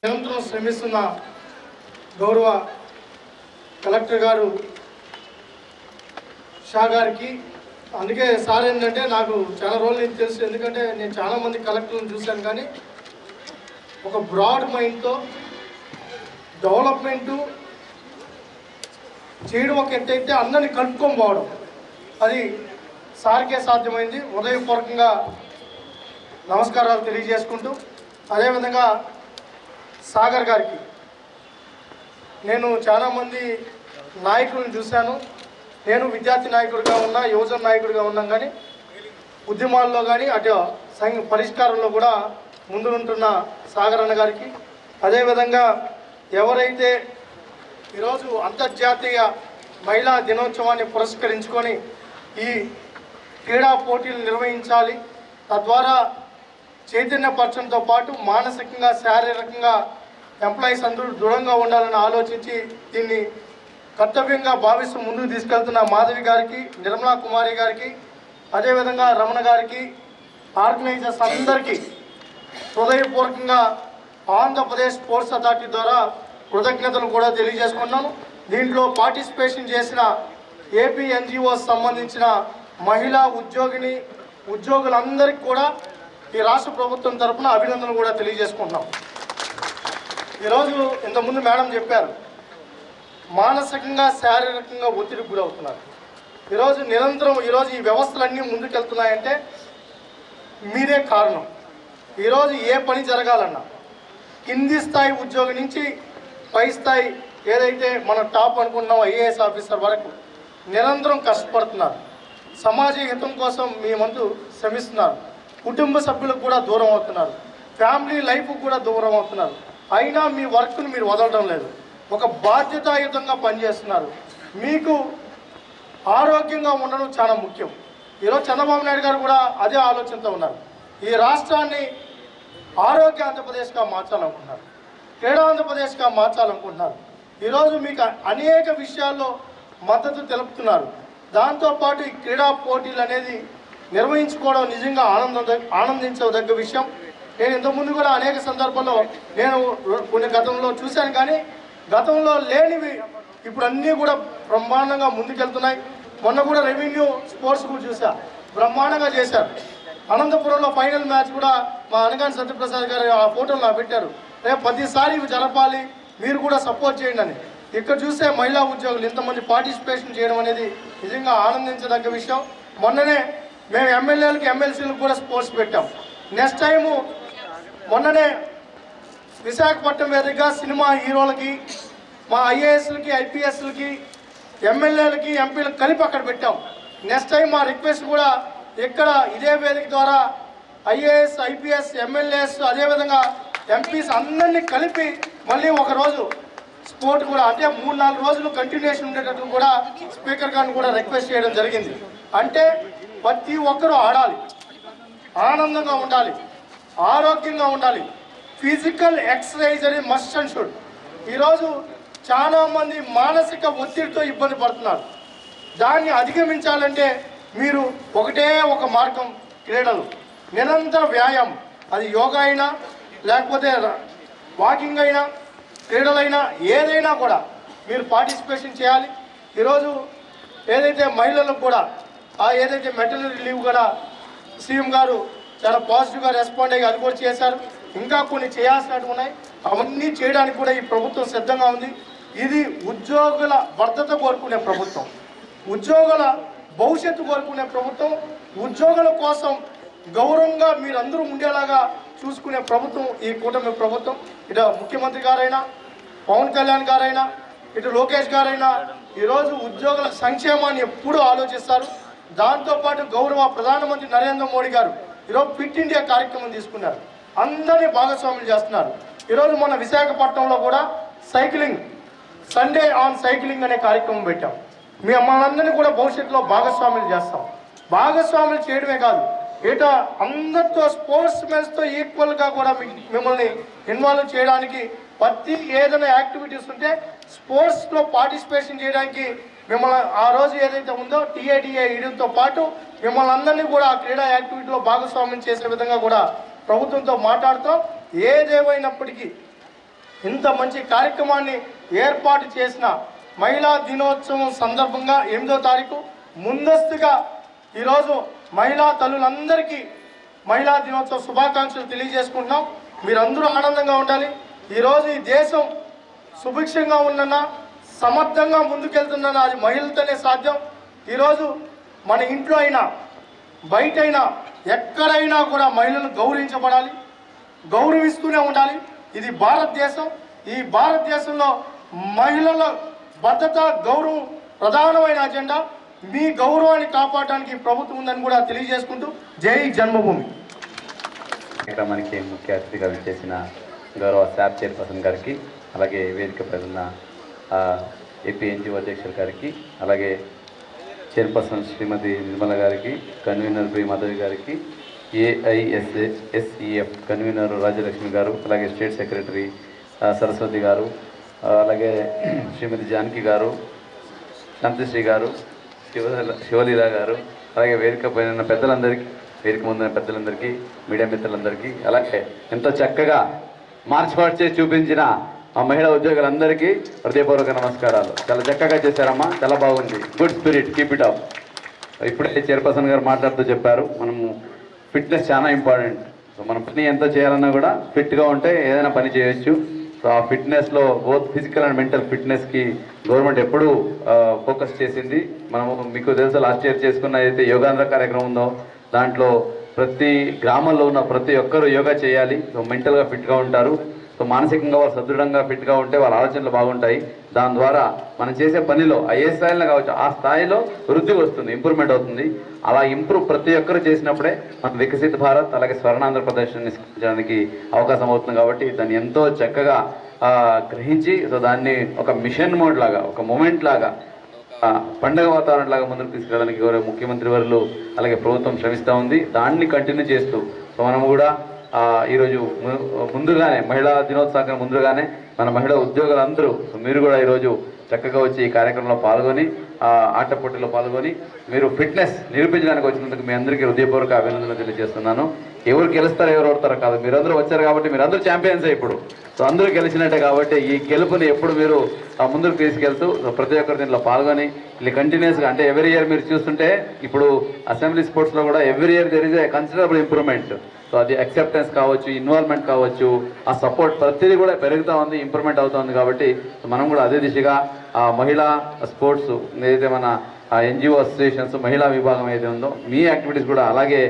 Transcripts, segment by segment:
నిరంతరం శ్రమిస్తున్న గౌరవ కలెక్టర్ గారు షా గారికి, అందుకే సార్ ఏంటంటే నాకు చాలా రోజులు నుంచి తెలుసు, ఎందుకంటే నేను చాలామంది కలెక్టర్లను చూశాను, కానీ ఒక బ్రాడ్ మైండ్తో డెవలప్మెంటు చేయడం ఒక ఎత్తైతే అందరినీ కలుపుకొని పోవడం అది సార్కే సాధ్యమైంది. హృదయపూర్వకంగా నమస్కారాలు తెలియజేసుకుంటూ, అదేవిధంగా సాగర్ గారికి, నేను చాలామంది నాయకులను చూశాను. నేను విద్యార్థి నాయకుడిగా ఉన్నా, యువజన నాయకుడిగా ఉన్నాం, కానీ ఉద్యమాల్లో కానీ అటు పరిష్కారంలో కూడా ముందుంటున్న సాగర్ అన్న గారికి, అదేవిధంగా ఎవరైతే ఈరోజు అంతర్జాతీయ మహిళా దినోత్సవాన్ని పురస్కరించుకొని ఈ క్రీడా పోటీలు నిర్వహించాలి, తద్వారా చైతన్యపరచడంతో పాటు మానసికంగా శారీరకంగా ఎంప్లాయీస్ అందరూ దృఢంగా ఉండాలని ఆలోచించి దీన్ని కర్తవ్యంగా భావిస్తూ ముందుకు తీసుకెళ్తున్న మాధవి గారికి, నిర్మలా కుమారి గారికి, అదేవిధంగా రమణ గారికి, ఆర్గనైజర్స్ అందరికీ హృదయపూర్వకంగా ఆంధ్రప్రదేశ్ స్పోర్ట్స్ అథారిటీ ద్వారా కృతజ్ఞతలు కూడా తెలియజేసుకున్నాను. దీంట్లో పార్టిసిపేషన్ చేసిన ఏపీ ఎన్జిఓస్ సంబంధించిన మహిళా ఉద్యోగులందరికీ కూడా ఈ రాష్ట్ర ప్రభుత్వం తరఫున అభినందనలు కూడా తెలియజేసుకుంటున్నాం. ఈరోజు ఇంతకుముందు మేడం చెప్పారు, మానసికంగా శారీరకంగా ఒత్తిడికి గురవుతున్నారు. ఈరోజు నిరంతరం ఈ వ్యవస్థలన్నీ ముందుకెళ్తున్నాయంటే మీరే కారణం. ఈరోజు ఏ పని జరగాలన్నా కింది స్థాయి ఉద్యోగి నుంచి పై స్థాయి ఏదైతే మన టాప్ అనుకున్నాం ఐఏఎస్ ఆఫీసర్ వరకు నిరంతరం కష్టపడుతున్నారు. సమాజ హితం కోసం మీ ముందు శ్రమిస్తున్నారు. కుటుంబ సభ్యులకు కూడా దూరం అవుతున్నారు, ఫ్యామిలీ లైఫ్కి కూడా దూరం అవుతున్నారు. అయినా మీ వర్క్ను మీరు వదలడం లేదు, ఒక బాధ్యతాయుతంగా పనిచేస్తున్నారు. మీకు ఆరోగ్యంగా ఉండడం చాలా ముఖ్యం. ఈరోజు చంద్రబాబు నాయుడు గారు కూడా అదే ఆలోచనతో ఉన్నారు. ఈ రాష్ట్రాన్ని ఆరోగ్య ఆంధ్రప్రదేశ్గా మార్చాలనుకుంటున్నారు, క్రీడా ఆంధ్రప్రదేశ్గా మార్చాలనుకుంటున్నారు. ఈరోజు మీకు అనేక విషయాల్లో మద్దతు తెలుపుతున్నారు. దాంతోపాటు ఈ క్రీడా పోటీలు అనేది నిర్వహించుకోవడం నిజంగా ఆనందించదగ్గ విషయం. నేను ఇంతకుముందు కూడా అనేక సందర్భాల్లో నేను కొన్ని గతంలో చూశాను, కానీ గతంలో లేనివి ఇప్పుడు అన్నీ కూడా బ్రహ్మాండంగా ముందుకెళ్తున్నాయి. మొన్న కూడా రెవెన్యూ స్పోర్ట్స్ కూడా చూసా, బ్రహ్మాండంగా చేశారు. అనంతపురంలో ఫైనల్ మ్యాచ్ కూడా మా అనగాని సత్యప్రసాద్ గారు ఆ ఫోటోలు నాకు పెట్టారు. రేపు 10 ఇవి జరపాలి, మీరు కూడా సపోర్ట్ చేయండి అని. ఇక్కడ చూసే మహిళా ఉద్యోగులు ఇంతమంది పార్టిసిపేషన్ చేయడం అనేది నిజంగా ఆనందించదగ్గ విషయం. మొన్ననే మేము ఎమ్మెల్యేలకి ఎమ్మెల్సీలకు కూడా స్పోర్ట్స్ పెట్టాం. నెక్స్ట్ టైము మొన్ననే విశాఖపట్నం వేదికగా సినిమా హీరోలకి, మా ఐఏఎస్లకి, ఐపీఎస్లకి, ఎమ్మెల్యేలకి, ఎంపీలకు కలిపి అక్కడ పెట్టాం. నెక్స్ట్ టైం మా రిక్వెస్ట్ కూడా ఇక్కడ ఇదే వేదిక ద్వారా ఐఏఎస్, ఐపీఎస్, ఎమ్మెల్యేస్, అదేవిధంగా ఎంపీస్ అందరినీ కలిపి మళ్ళీ ఒకరోజు స్పోర్ట్ కూడా, అంటే 3-4 రోజులు కంటిన్యూషన్ ఉండేటట్టు కూడా స్పీకర్ గారిని కూడా రిక్వెస్ట్ చేయడం జరిగింది. అంటే ప్రతి ఒక్కరూ ఆడాలి, ఆనందంగా ఉండాలి, ఆరోగ్యంగా ఉండాలి. ఫిజికల్ ఎక్సర్సైజ్ అనేది మస్ట్ అండ్ షుడ్. ఈరోజు చాలామంది మానసిక ఒత్తిడితో ఇబ్బంది పడుతున్నారు. దాన్ని అధిగమించాలంటే మీరు ఒకటే ఒక మార్గం, క్రీడలు, నిరంతర వ్యాయామం. అది యోగా అయినా, లేకపోతే వాకింగ్ అయినా, క్రీడలైనా, ఏదైనా కూడా మీరు పార్టిసిపేషన్ చేయాలి. ఈరోజు ఏదైతే మహిళలకు కూడా ఏదైతే మెటర్నిటీ లీవ్ కూడా సీఎం గారు చాలా పాజిటివ్గా రెస్పాండ్ అయ్యి అది కూడా చేశారు. ఇంకా కొన్ని చేయాల్సినట్టు ఉన్నాయి, అవన్నీ చేయడానికి కూడా ఈ ప్రభుత్వం సిద్ధంగా ఉంది. ఇది ఉద్యోగుల భద్రత కోరుకునే ప్రభుత్వం, ఉద్యోగుల భవిష్యత్తు కోరుకునే ప్రభుత్వం, ఉద్యోగుల కోసం గౌరవంగా మీరందరూ ఉండేలాగా చూసుకునే ప్రభుత్వం ఈ కూటమి ప్రభుత్వం. ఇటు ముఖ్యమంత్రి గారైనా, పవన్ కళ్యాణ్ గారైనా, ఇటు లోకేష్ గారైనా ఈరోజు ఉద్యోగుల సంక్షేమాన్ని ఎప్పుడూ ఆలోచిస్తారు. దాంతోపాటు గౌరవ ప్రధానమంత్రి నరేంద్ర మోడీ గారు ఈరోజు ఫిట్ ఇండియా కార్యక్రమం తీసుకున్నారు, అందరినీ భాగస్వాములు చేస్తున్నారు. ఈరోజు మన విశాఖపట్నంలో కూడా సైక్లింగ్, సండే ఆన్ సైక్లింగ్ అనే కార్యక్రమం పెట్టాం. మీ మనందరినీ కూడా భవిష్యత్తులో భాగస్వాములు చేస్తాం. భాగస్వాములు చేయడమే కాదు, ఇట అందరితో స్పోర్ట్స్ మెన్స్తో ఈక్వల్గా కూడా మిమ్మల్ని ఇన్వాల్వ్ చేయడానికి, ప్రతి ఏదైనా యాక్టివిటీస్ ఉంటే స్పోర్ట్స్లో పార్టిసిపేషన్ చేయడానికి మిమ్మల్ని ఆ రోజు ఏదైతే ఉందో టీఐడిఏ ఇడంతో పాటు మిమ్మల్ని అందరినీ కూడా ఆ క్రీడా యాక్టివిటీలో భాగస్వామ్యం చేసే విధంగా కూడా ప్రభుత్వంతో మాట్లాడుతాం. ఏదేమైనప్పటికీ ఇంత మంచి కార్యక్రమాన్ని ఏర్పాటు చేసిన మహిళా దినోత్సవం సందర్భంగా 8వ తారీఖు ముందస్తుగా ఈరోజు మహిళా తల్లులందరికీ మహిళా దినోత్సవ శుభాకాంక్షలు తెలియజేసుకుంటున్నాం. మీరందరూ ఆనందంగా ఉండాలి. ఈరోజు ఈ దేశం సుభిక్షంగా ఉన్ననా సమర్థంగా ముందుకెళ్తున్నా అది మహిళలతోనే సాధ్యం. ఈరోజు మన ఇంట్లో అయినా బయటైనా ఎక్కడైనా కూడా మహిళలు గౌరవించబడాలి, గౌరవిస్తూనే ఉండాలి. ఇది భారతదేశం. ఈ భారతదేశంలో మహిళల భద్రత గౌరవం ప్రధానమైన అజెండా. మీ గౌరవాన్ని కాపాడడానికి ప్రభుత్వం ఉందని కూడా తెలియజేసుకుంటూ జై జన్మభూమి. కార్యక్రమానికి ముఖ్య అతిథిగా విచ్చేసిన గౌరవ శాప్ చైర్పర్సన్ గారికి, అలాగే వేదిక ప్రజల ఏపీ ఎన్జిఓ అధ్యక్షుల గారికి, అలాగే చైర్పర్సన్ శ్రీమతి నిర్మల గారికి, కన్వీనర్ బి మాధవి గారికి, ఏఐఎస్ఎఫ్ కన్వీనర్ రాజ్యలక్ష్మి గారు, అలాగే స్టేట్ సెక్రటరీ సరస్వతి గారు, అలాగే శ్రీమతి జానకి గారు, శాంతిశ్రీ గారు, శివలీల గారు, అలాగే వేదిక పైన పెద్దలందరికీ, వేదిక ముందున్న పెద్దలందరికీ, మీడియా మిత్రులందరికీ, అలాగే ఎంతో చక్కగా మార్చి చేసి చూపించిన ఆ మహిళా ఉద్యోగులందరికీ హృదయపూర్వక నమస్కారాలు. చాలా చక్కగా చేశారమ్మా, చాలా బాగుంది. Good spirit, keep it up. ఇప్పుడే చైర్పర్సన్ గారు మాట్లాడుతూ చెప్పారు, మనము ఫిట్నెస్ చాలా ఇంపార్టెంట్. సో మన పని ఎంత చేయాలన్నా కూడా ఫిట్గా ఉంటే ఏదైనా పని చేయొచ్చు. సో ఆ ఫిట్నెస్లో బోత్ ఫిజికల్ అండ్ మెంటల్ ఫిట్నెస్కి గవర్నమెంట్ ఎప్పుడూ ఫోకస్ చేసింది. మనము మీకు తెలుసు లాస్ట్ ఇయర్ చేసుకున్న ఏదైతే యోగాంధ్ర కార్యక్రమం ఉందో దాంట్లో ప్రతి గ్రామంలో ఉన్న ప్రతి ఒక్కరూ యోగా చేయాలి. సో మెంటల్గా ఫిట్గా ఉంటారు. సో మానసికంగా వాళ్ళు సదృఢంగా ఫిట్గా ఉంటే వాళ్ళ ఆలోచనలు బాగుంటాయి. దాని ద్వారా మనం చేసే పనిలో ఏ స్థాయిలో కావచ్చు ఆ స్థాయిలో వృద్ధి వస్తుంది, ఇంప్రూవ్మెంట్ అవుతుంది. అలా ప్రతి ఒక్కరు చేసినప్పుడే మనం వికసిత భారత్ అలాగే స్వర్ణాంధ్రప్రదేశ్ నిర్మించడానికి అవకాశం అవుతుంది. కాబట్టి దాన్ని ఎంతో చక్కగా గ్రహించి సో దాన్ని ఒక మిషన్ మోడ్ లాగా, ఒక మూమెంట్ లాగా, పండగ వాతావరణం లాగా ముందుకు తీసుకెళ్ళడానికి గౌరవ ముఖ్యమంత్రి వర్యులు అలాగే ప్రభుత్వం శ్రమిస్తూ ఉంది. దాన్ని కంటిన్యూ చేస్తూ సో మనం కూడా ఈరోజు ముందుగానే మహిళా దినోత్సవానికి ముందుగానే మన మహిళా ఉద్యోగులందరూ మీరు కూడా ఈరోజు చక్కగా వచ్చి ఈ కార్యక్రమంలో పాల్గొని ఆట పోటీలో పాల్గొని మీరు ఫిట్నెస్ నిరూపించడానికి వచ్చినందుకు మీ అందరికీ హృదయపూర్వక అభినందనలు తెలియజేస్తున్నాను. ఎవరు గెలుస్తారో ఎవరు ఓడతారో కాదు, మీరందరూ వచ్చారు కాబట్టి మీరందరూ ఛాంపియన్సే ఇప్పుడు. సో అందరూ గెలిచినట్టే కాబట్టి ఈ గెలుపుని ఎప్పుడు మీరు ముందుకు తీసుకెళ్తూ ప్రతి ఒక్కరు దీంట్లో పాల్గొని ఇలా కంటిన్యూస్గా, అంటే ఎవ్రీ ఇయర్ మీరు చూస్తుంటే ఇప్పుడు అసెంబ్లీ స్పోర్ట్స్లో కూడా every year there is a considerable improvement. So అది యాక్సెప్టెన్స్ కావచ్చు, ఇన్వాల్వ్మెంట్ కావచ్చు, ఆ సపోర్ట్ ప్రతిదీ కూడా పెరుగుతూ ఉంది, ఇంప్రూవ్మెంట్ అవుతుంది. కాబట్టి మనం కూడా అదే దిశగా మహిళా స్పోర్ట్స్ ఏదైతే మన ఎన్జిఓ అసోసియేషన్స్ మహిళా విభాగం ఏదైతే ఉందో మీ యాక్టివిటీస్ కూడా అలాగే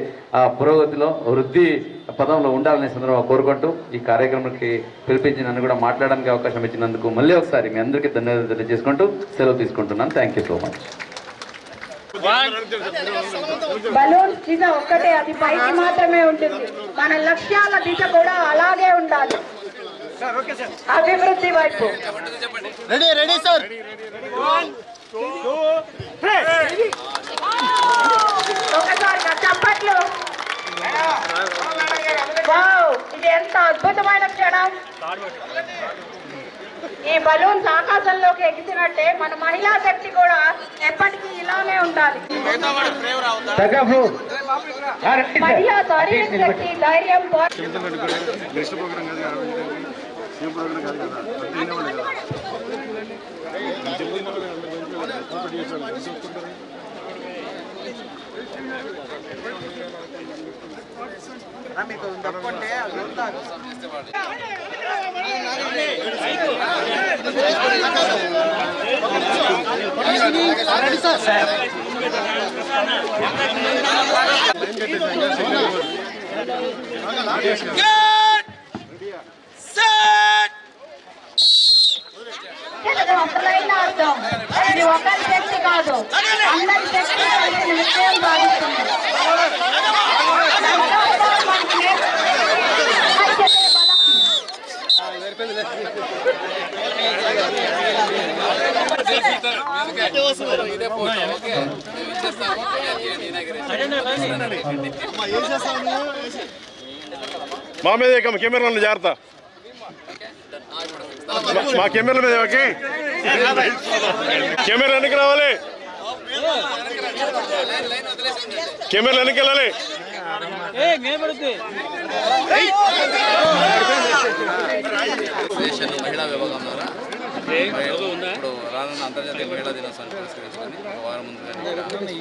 పురోగతిలో వృద్ధి పదంలో ఉండాలనే సందర్భంగా కోరుకుంటూ ఈ కార్యక్రమానికి పిలిపించి నన్ను కూడా మాట్లాడడానికి అవకాశం ఇచ్చినందుకు మళ్ళీ ఒకసారి మీ అందరికీ ధన్యవాదాలు తెలియజేసుకుంటూ సెలవు తీసుకుంటున్నాను. Thank you so much. Balloon దిశ ఒక్కటే, అది పైకి మాత్రమే ఉంటుంది. మన లక్ష్యాల దిశ కూడా అలాగే ఉండాలి, అభివృద్ధి వైపు. Ready sir. ఒకసారి చప్పట్లు. ఇది ఎంత అద్భుతమైన క్షణం. ఈ బలూన్స్ ఆకాశంలోకి ఎగిసినట్టే మన మహిళా శక్తి కూడా ఎప్పటికీ ఇలానే ఉండాలి. మహిళా శారీరక శక్తి, ధైర్యం, మీకు తప్పంటే ఒకరైనా అర్థం. ఇది ఒకరి శక్తి కాదు, అందరి శక్తి విజయం సాధిస్తుంది. మా మీద కెమెరాలను జాగ్రత్త, మా కెమెరాల మీద కెమెరా వెనక్కి రావాలి, కెమెరా వెనక్కి వెళ్ళాలి. ఫెడరేషన్ మహిళా విభాగం ద్వారా ఇప్పుడు రానున్న అంతర్జాతీయ మహిళా దినోత్సవాన్ని పురస్కరించుకొని ఒక వారం ముందుగా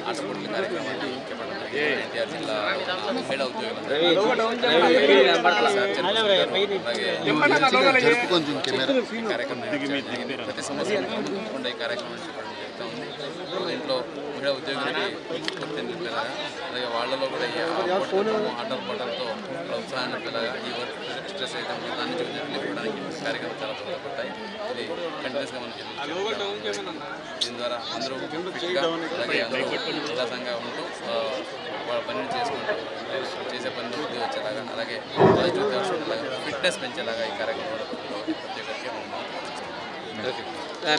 ఆట పోటీల కార్యక్రమాన్ని చేపట్టడం జరిగింది. ఎన్టీఆర్ జిల్లా మహిళా ఉద్యోగులందరూ ప్రతి సంవత్సరం తప్పకుండా ఈ కార్యక్రమం చేపట్టడం జరుగుతూ ఉంది. దీంట్లో మహిళా ఉద్యోగులకి స్ఫూర్తి నింపేలాగా అలాగే వాళ్ళలో కూడా ఈ ఆటల పాటలతో ఉత్సాహాన్ని నింపేలాగా ఈ వర్క్ స్ట్రెస్ అయితే దాన్ని చూపించడానికి కార్యక్రమం చాలా దోహదపడతాయి. ఇది కంటిన్యూస్గా మనం చేస్తాం. దీని ద్వారా అందరూ ఫిట్గా అలాగే అందరూ ఉల్లాసంగా ఉంటూ వాళ్ళ పనిని చేసుకుంటూ చేసే పనిలో వృద్ధి వచ్చేలాగా అలాగే పాజిటివ్ థాట్స్ ఉండేలాగా ఫిట్నెస్ పెంచేలాగా ఈ కార్యక్రమంలో ప్రతి ఒక్కరికి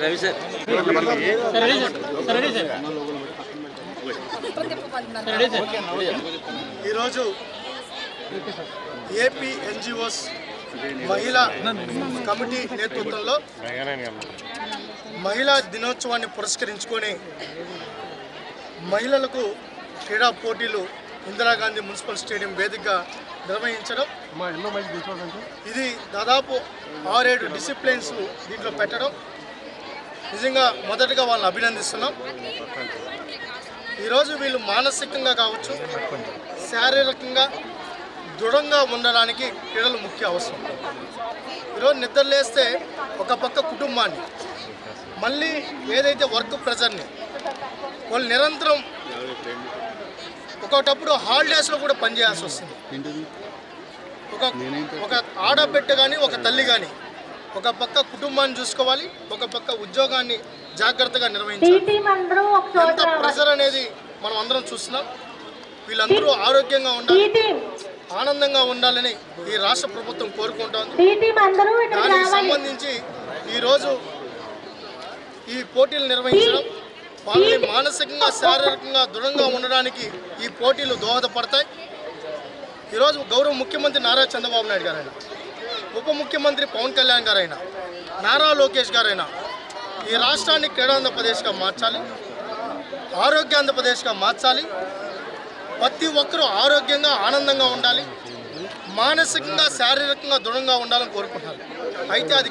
రవి సార్ ఈరోజు ఏపీ ఎన్జిఓస్ మహిళా కమిటీ నేతృత్వంలో మహిళా దినోత్సవాన్ని పురస్కరించుకొని మహిళలకు క్రీడా పోటీలు ఇందిరాగాంధీ మున్సిపల్ స్టేడియం వేదికగా నిర్వహించడం, ఇది దాదాపు 6-7 డిసిప్లిన్స్ దీంట్లో పెట్టడం నిజంగా మొదటగా వాళ్ళని అభినందిస్తున్నాం. ఈరోజు వీళ్ళు మానసికంగా కావచ్చు, శారీరకంగా దృఢంగా ఉండడానికి క్రీడలు ముఖ్య అవసరం. ఈరోజు నిద్రలేస్తే ఒక పక్క కుటుంబాన్ని, మళ్ళీ ఏదైతే వర్క్ ప్రెజర్ని వాళ్ళు నిరంతరం ఒకటప్పుడు హాలిడేస్లో కూడా పనిచేయాల్సి వస్తుంది. ఒక ఆడబిడ్డ కానీ ఒక తల్లి కానీ ఒక పక్క కుటుంబాన్ని చూసుకోవాలి, ఒక పక్క ఉద్యోగాన్ని జాగ్రత్తగా నిర్వహించాలి. ఎంత ప్రెషర్ అనేది మనం అందరం చూస్తున్నాం. వీళ్ళందరూ ఆరోగ్యంగా ఉండాలి, ఆనందంగా ఉండాలని ఈ రాష్ట్ర ప్రభుత్వం కోరుకుంటోంది. దానికి సంబంధించి ఈరోజు ఈ పోటీలు నిర్వహించడం వాళ్ళని మానసికంగా శారీరకంగా దృఢంగా ఉండడానికి ఈ పోటీలు దోహదపడతాయి. ఈరోజు గౌరవ ముఖ్యమంత్రి నారా చంద్రబాబు నాయుడు గారైనా, ఉప ముఖ్యమంత్రి పవన్ కళ్యాణ్ గారైనా, నారా లోకేష్ గారైనా ఈ రాష్ట్రాన్ని క్రీడాంధ్రప్రదేశ్గా మార్చాలి, ఆరోగ్యాంధ్రప్రదేశ్గా మార్చాలి. ప్రతి ఒక్కరూ ఆరోగ్యంగా ఆనందంగా ఉండాలి, మానసికంగా శారీరకంగా దృఢంగా ఉండాలని కోరుకుంటున్నారు. అయితే అది